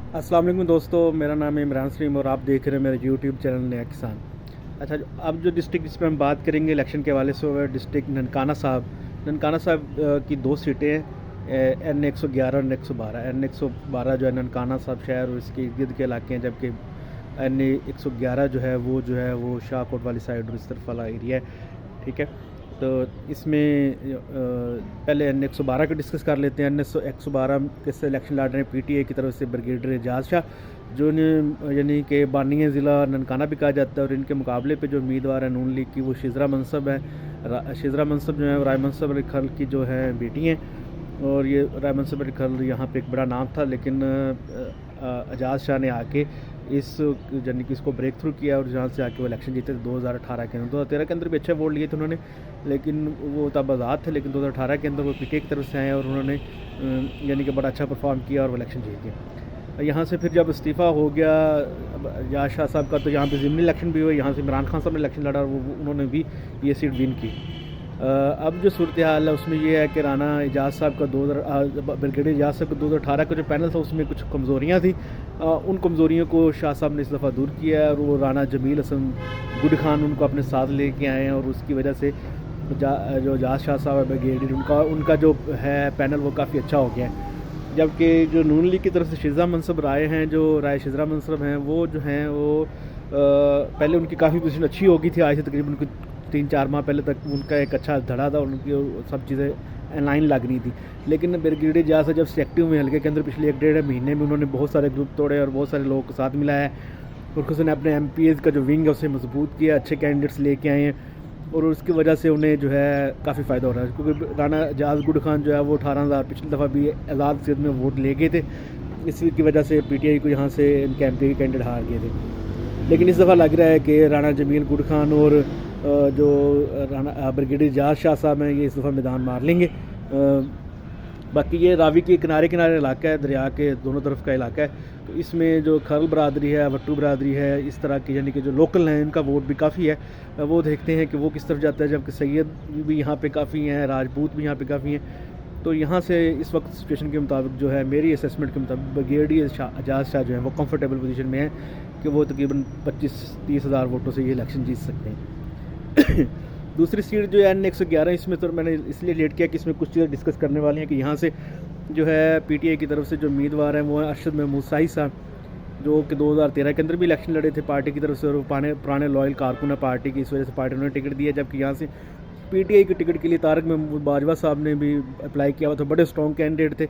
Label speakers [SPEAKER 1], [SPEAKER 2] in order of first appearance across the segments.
[SPEAKER 1] अस्सलाम वालेकुम दोस्तों, मेरा नाम है इमरान सलीम और आप देख रहे हैं मेरे यूट्यूब चैनल नया किसान। अच्छा, अब जो डिस्ट्रिक्ट जिस पर हम बात करेंगे इलेक्शन के हवाले से, वो है डिस्ट्रिक्ट ननकाना साहब। ननकाना साहब की दो सीटें हैं, N111 और N112। N112 जो है ननकाना साहब शहर और इसके इर्द गिर्द के इलाके हैं, जबकि N111 जो है वो शाहकोट वाली साइड और इस तरफ वाला एरिया है। ठीक है, तो इसमें पहले N112 का डिस्कस कर लेते हैं। N112 के से इलेक्शन लड़ रहे हैं PTI की तरफ से ब्रिगेडियर एजाज शाह, जो यानी कि बानिया ज़िला ननकाना भी कहा जाता है। और इनके मुकाबले पे जो उम्मीदवार है नून लीग की, वो शिजरा मनसब है। शिजरा मनसब जो है राय मनसब अली खल की जो है बेटी हैं। और ये राय मनसब अली खल यहाँ पे एक बड़ा नाम था, लेकिन एजाज शाह ने आके इस यानी कि इसको ब्रेक थ्रू किया और जहाँ से आके वो इलेक्शन जीते थे 2018 के अंदर। 2013 के अंदर भी अच्छे वोट लिए थे उन्होंने, लेकिन वो तब आज़ाद थे। लेकिन 2018 के अंदर वो PTI की तरफ से आए और उन्होंने यानी कि बड़ा अच्छा परफॉर्म किया और वो इलेक्शन जीत गए। यहाँ से फिर जब इस्तीफ़ा हो गया एजाज शाह साहब का, तो यहाँ पे ज़िमनी इलेक्शन भी हुआ। यहाँ से इमरान खान साहब ने इलेक्शन लड़ा और उन्होंने भी ये सीट विन की। अब जो सूरत हाल है उसमें ये है कि राना एजाज साहब का ब्रिगेडियर एजाज साहब का 2018 का जो पैनल था उसमें कुछ कमज़ोरियाँ थी। उन कमज़ोरियों को शाह साहब ने इस दफ़ा दूर किया है और वो राना जमील हसन गुड खान उनको अपने साथ लेके आए हैं। और उसकी वजह से जो एजाज शाह साहब है ब्रिगेडियर, उनका जो है पैनल वो काफ़ी अच्छा हो गया है। जबकि जो नून लीग की तरफ से शिजरा मनसब राय हैं, जो राय शिजरा मनसब हैं, वो जो हैं वो पहले उनकी काफ़ी पोजीशन अच्छी हो गई थी। आज से तकरीबन 3-4 माह पहले तक उनका एक अच्छा धड़ा था, उनकी सब चीज़ें लाइन लग रही थी। लेकिन ब्रिगेडियर एजाज साहब जब सेलेक्टिव में हल्के के अंदर पिछले 1-1.5 महीने में उन्होंने बहुत सारे ग्रुप तोड़े और बहुत सारे लोगों को साथ मिलाया है। और उसने अपने MPs का जो विंग है उसे मजबूत किया, अच्छे कैंडिडेट्स लेके आए हैं और उसकी वजह से उन्हें जो है काफ़ी फ़ायदा हो रहा है। क्योंकि राना एजाज गुड खान जो है वो 18,000 पिछली दफ़ा भी आज़ाद सीट में वोट ले गए थे। इसी की वजह से PTI को यहाँ से इनके MP के कैंडिडेट हार गए थे। लेकिन इस दफ़ा लग रहा है कि राना जमील गुड खान और जो राना ब्रिगेडियर एजाज शाह साहब हैं, ये इस दफ़ा मैदान मार लेंगे। बाकी ये रावी के किनारे किनारे इलाका है, दरिया के दोनों तरफ का इलाका है। तो इसमें जो खरल बरादरी है, वट्टू बरादरी है, इस तरह की यानी कि जो लोकल हैं इनका वोट भी काफ़ी है। वो देखते हैं कि वो किस तरफ जाता है। जबकि सैयद भी यहाँ पे काफ़ी हैं, राजपूत भी यहाँ पे काफ़ी हैं। तो यहाँ से इस वक्त सिचुएशन के मुताबिक जो है, मेरी असेसमेंट के मुताबिक ब्रिगेडियर एजाज शाह जो है वो कंफर्टेबल पोजीशन में है कि वो तकरीबन 25-30 हज़ार वोटों से ये इलेक्शन जीत सकते हैं। दूसरी सीट जो है N111, इसमें तो मैंने इसलिए लेट किया कि इसमें कुछ चीज़ें डिस्कस करने वाली हैं। कि यहाँ से जो है PTI की तरफ से जो उम्मीदवार हैं वो है अरशद महमूद साही साहब, जो कि 2013 के अंदर भी इलेक्शन लड़े थे पार्टी की तरफ से और वो पुराने लॉयल कारकुन है पार्टी की, इस वजह से पार्टी ने टिकट दिया। जबकि यहाँ से PTI के टिकट के लिए तारक महमूद बाजवा साहब ने भी अप्लाई किया हुआ था, बड़े स्ट्रॉन्ग कैंडिडेट थे।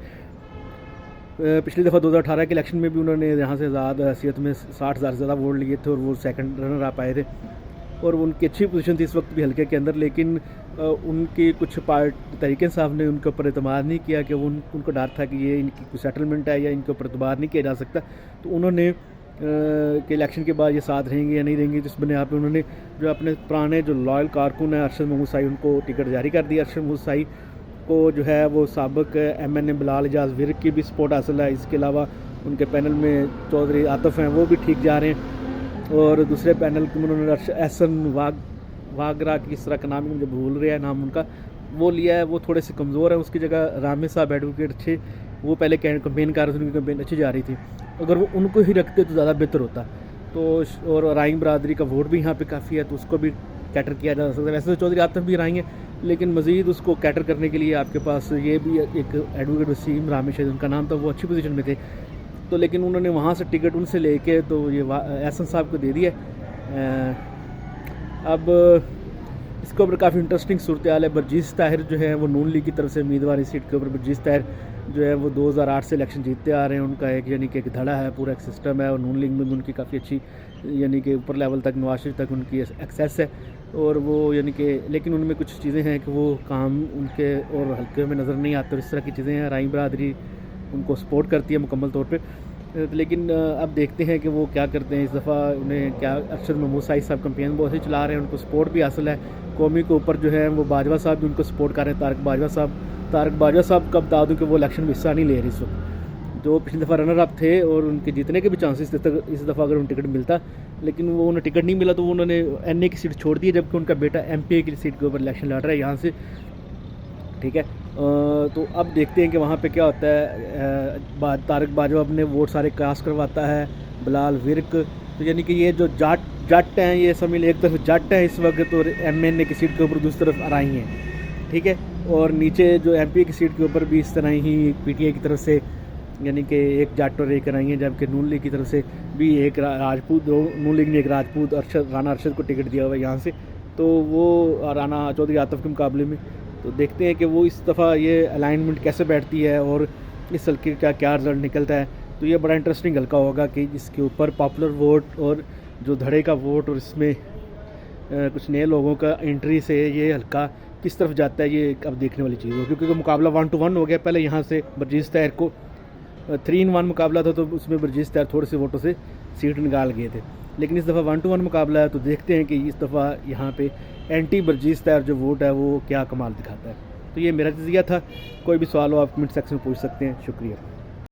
[SPEAKER 1] पिछली दफ़ा 2018 के इलेक्शन में भी उन्होंने यहाँ से आज़ाद हैसियत में 60,000 से ज़्यादा वोट लिए थे और वो सेकंड रनर आ पाए थे और उनकी अच्छी पोजीशन थी इस वक्त भी हल्के के अंदर। लेकिन उनके कुछ तरीके इंसाफ ने उनके ऊपर एतमाद नहीं किया कि उनको डर था कि ये इनकी कोई सेटलमेंट है या इनके ऊपर एतबार नहीं किया जा सकता। तो उन्होंने कि इलेक्शन के बाद ये साथ रहेंगे या नहीं रहेंगे, जिस बुनियाद पर उन्होंने जो अपने पुराने जो लॉयल कारकुन है अरशद महमूद साही, उनको टिकट जारी कर दिया। अरशद महमूद साही को जो है वो साबिक MNA बिलाल एजाज विर्क की भी सपोर्ट हासिल है। इसके अलावा उनके पैनल में चौधरी आतिफ हैं, वो भी ठीक जा रहे हैं। और दूसरे पैनल के उन्होंने एहसन वागरा की इस तरह का नाम मुझे भूल रहा है नाम उनका, वो लिया है। वो थोड़े से कमज़ोर है, उसकी जगह रामे साहब एडवोकेट अच्छे, वो पहले कंपेन कर रहे थे, उनकी कंपेन अच्छी जा रही थी। अगर वो उनको ही रखते तो ज़्यादा बेहतर होता। तो और राइंग बरादरी का वोट भी यहाँ पे काफ़ी है, तो उसको भी कैटर किया जा सकता है। वैसे तो चौधरी आतिफ भी राइंगे, लेकिन मज़ीद उसको कैटर करने के लिए आपके पास ये भी एक एडवोकेट वसीम रामेश उनका नाम था, वो अच्छी पोजीशन में थे। तो लेकिन उन्होंने वहाँ से टिकट उनसे लेके तो ये एहसन साहब को दे दिया। अब इसके ऊपर काफ़ी इंटरेस्टिंग सूरत हाल है। बर्जीस ताहिर जो है वो नून लीग की तरफ से उम्मीदवार इस सीट के ऊपर। बर्जीस ताहिर जो है वो 2008 से इलेक्शन जीतते आ रहे हैं। उनका एक यानी कि एक धड़ा है, पूरा एक सिस्टम है और नून लीग में भी उनकी काफ़ी अच्छी यानी कि ऊपर लेवल तक नवाज शरीफ तक उनकी एक्सेस है। और वो यानी कि लेकिन उनमें कुछ चीज़ें हैं कि वो काम उनके और हल्के में नज़र नहीं आते और इस तरह की चीज़ें हैं। राई बरादरी उनको सपोर्ट करती है मुकम्मल तौर पे। लेकिन अब देखते हैं कि वो क्या करते हैं इस दफ़ा। उन्हें क्या अरशद महमूद साही साहब कंपेन बहुत ही चला रहे हैं, उनको सपोर्ट भी हासिल है कौमी के ऊपर जो है। वो बाजवा साहब भी उनको सपोर्ट कर रहे हैं, तारक बाजवा साहब का बता दूँ कि वो इलेक्शन में हिस्सा नहीं ले रहे इस वक्त, जो पिछली दफ़ा रनर अप थे और उनके जीतने के भी चांसेस थे इस दफ़ा अगर उन्हें टिकट मिलता। लेकिन वो उन्हें टिकट नहीं मिला तो उन्होंने NA की सीट छोड़ दी, जबकि उनका बेटा MPA की सीट के ऊपर इलेक्शन लड़ रहा है यहाँ से। ठीक है, तो अब देखते हैं कि वहाँ पे क्या होता है। तारिक बाजवा ने वोट सारे कास्ट करवाता है, बिलाल विर्क। तो यानी कि ये जो जट हैं, ये सब मिल एक तरफ जट हैं इस वक्त, और MNA की सीट के ऊपर दूसरी तरफ आराई हैं, ठीक है। और नीचे जो MP की सीट के ऊपर भी इस तरह ही PTI की तरफ से यानी कि एक जाट और एक राई हैं, जबकि नून लीग की तरफ से भी एक राजपूत, नून लीग ने एक राजपूत राना अरशद को टिकट दिया हुआ है यहाँ से, तो वो राना चौधरी आतफ के मुकाबले में। तो देखते हैं कि वो इस दफ़ा ये अलाइनमेंट कैसे बैठती है और इस हल्के का क्या रिज़ल्ट निकलता है। तो ये बड़ा इंटरेस्टिंग हल्का होगा कि जिसके ऊपर पॉपुलर वोट और जो धड़े का वोट और इसमें कुछ नए लोगों का एंट्री से ये हल्का किस तरफ जाता है, ये अब देखने वाली चीज़ हो। क्योंकि मुकाबला 1 to 1 हो गया। पहले यहाँ से बर्जीस तैर को 3-in-1 मुकाबला था, तो उसमें बर्जीस तैर थोड़े से वोटों से सीट निकाल गए थे। लेकिन इस दफ़ा 1 to 1 मुकाबला है, तो देखते हैं कि इस दफ़ा यहाँ पे एंटी बर्जीस तैर जो वोट है वो क्या कमाल दिखाता है। तो ये मेरा नज़रिया था। कोई भी सवाल हो आप कमेंट सेक्शन में पूछ सकते हैं। शुक्रिया।